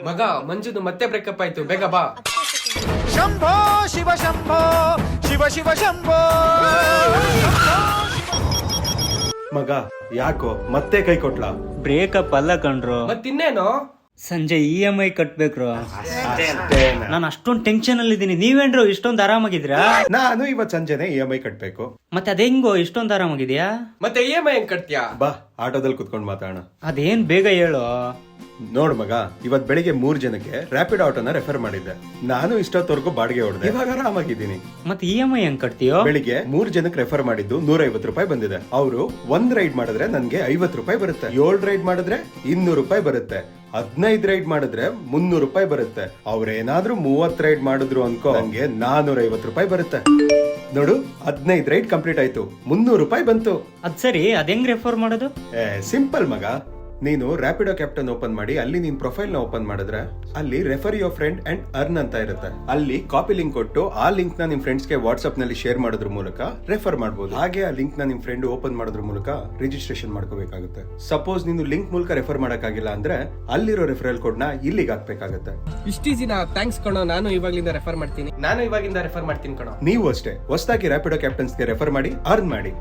ಮಗ ಮಂಜುದು ಮತ್ತೆ ಬ್ರೇಕಪ್ ಆಯ್ತು, ಬೇಗ ಬಾ. ಶಂಭೋ ಶಿವ ಶಂಭೋ ಶಿವ ಶಿವ ಶಂಭೋ. ಮಗ ಯಾಕೋ ಮತ್ತೆ ಕೈ ಕೊಟ್ಲಾ? ಬ್ರೇಕಪ್ ಅಲ್ಲ ಕಣ್ರು, ಮತ್ತಿನ್ನೇನು? ಸಂಜೆ EMI ಕಟ್ಬೇಕ್ರು. ನಾನು ಅಷ್ಟೊಂದು ಟೆನ್ಷನ್ ಅಲ್ಲಿ ಇದೀನಿ. ನೀವೇನ್ರು ಇಷ್ಟೊಂದು ಆರಾಮಾಗಿದ್ರಾ? ನಾನು ಇವತ್ ಸಂಜೆನೆ EMI ಕಟ್ಬೇಕು. ಮತ್ತೆ ಅದೇಂಗೋ ಇಷ್ಟೊಂದು ಆರಾಮಾಗಿದ್ಯಾ? ಮತ್ತೆ EMI ಹೆಂಗ್ ಕಟ್ತೀಯಾ? ಬಾ ಆಟೋದಲ್ಲಿ ಕುತ್ಕೊಂಡ್ ಮಾತಾಡೋಣ. ಅದೇನ್ ಬೇಗ ಹೇಳು. ನೋಡ್ ಮಗ, ಇವತ್ ಬೆಳಿಗ್ಗೆ 3 ಜನಕ್ಕೆ ರ್ಯಾಪಿಡ್ ಆಟೋನ ರೆಫರ್ ಮಾಡಿದ್ದೆ. ನಾನು ಇಷ್ಟೊತ್ತವರೆಗೂ ಬಾಡಿಗೆ ಹೊಡೆದೆ, ಇವಾಗ ಆರಾಮಾಗಿದ್ದೀನಿ. ಮತ್ತೆ EMI ಹೆಂಗ್ ಕಟ್ತೀಯೋ? ಬೆಳಿಗ್ಗೆ 3 ಜನಕ್ಕೆ ರೆಫರ್ ಮಾಡಿದ್ದು 150 ರೂಪಾಯಿ ಬಂದಿದೆ. ಅವರು 1 ರೈಡ್ ಮಾಡಿದ್ರೆ ನನ್ಗೆ 50 ರೂಪಾಯಿ ಬರುತ್ತೆ. 7 ರೈಡ್ ಮಾಡಿದ್ರೆ 200 ರೂಪಾಯಿ ಬರುತ್ತೆ. 15 ರೈಡ್ ಮಾಡಿದ್ರೆ 300 ರೂಪಾಯಿ ಬರುತ್ತೆ. ಅವ್ರೇನಾದ್ರೂ 30 ರೈಡ್ ಮಾಡಿದ್ರು ಅನ್ಕೋ, ನಂಗೆ 450 ರೂಪಾಯಿ ಬರುತ್ತೆ. ನೋಡು, 15 ರೈಡ್ ಕಂಪ್ಲೀಟ್ ಆಯ್ತು, 300 ರೂಪಾಯಿ ಬಂತು. ಅದ್ ಸರಿ, ಅದ್ ರೆಫರ್ ಮಾಡೋದು? ಸಿಂಪಲ್ ಮಗ. ನೀನು ರ್ಯಾಪಿಡೋ ಕ್ಯಾಪ್ಟನ್ ಓಪನ್ ಮಾಡಿ ಅಲ್ಲಿ ನಿನ್ ಪ್ರೊಫೈಲ್ ನ ಓಪನ್ ಮಾಡಿದ್ರೆ ಅಲ್ಲಿ refer your friend and earn ಅಂತ ಇರುತ್ತೆ. ಅಲ್ಲಿ ಕಾಪಿ ಲಿಂಕ್ ಕೊಟ್ಟು ಆ ಲಿಂಕ್ ನ ನಿಮ್ ಫ್ರೆಂಡ್ಸ್ ಗೆ ವಾಟ್ಸ್ಆಪ್ ನಲ್ಲಿ ಶೇರ್ ಮಾಡೋದ್ರ ಮೂಲಕ ರೆಫರ್ ಮಾಡಬಹುದು. ಹಾಗೆ ಆ ಲಿಂಕ್ ನ ನಿಮ್ ಫ್ರೆಂಡ್ ಓಪನ್ ಮಾಡೋದ್ರ ಮೂಲಕ ರಿಜಿಸ್ಟ್ರೇಷನ್ ಮಾಡ್ಕೋಬೇಕಾಗುತ್ತೆ. ಸಪೋಸ್ ನೀನು ಲಿಂಕ್ ಮೂಲಕ ರೆಫರ್ ಮಾಡಕ್ಕಾಗಿಲ್ಲ ಅಂದ್ರೆ ಅಲ್ಲಿರೋ ರೆಫರಲ್ ಕೋಡ್ ನ ಇಲ್ಲಿಗೆ ಹಾಕ್ಬೇಕಾಗುತ್ತೆ. ಇಷ್ಟ ಈಸಿನಾ? ಥ್ಯಾಂಕ್ಸ್ ಕಣೋ, ನಾನು ಇವಾಗ್ಲಿಂದ ರೆಫರ್ ಮಾಡ್ತೀನಿ. ಕಣೋ. ನೀವು ಅಷ್ಟೇ ಹೊಸದಾಗಿ ರ್ಯಾಪಿಡೋ ಕ್ಯಾಪ್ಟನ್ಸ್ ಗೆ ರೆಫರ್ ಮಾಡಿ ಅರ್ನ್ ಮಾಡಿ.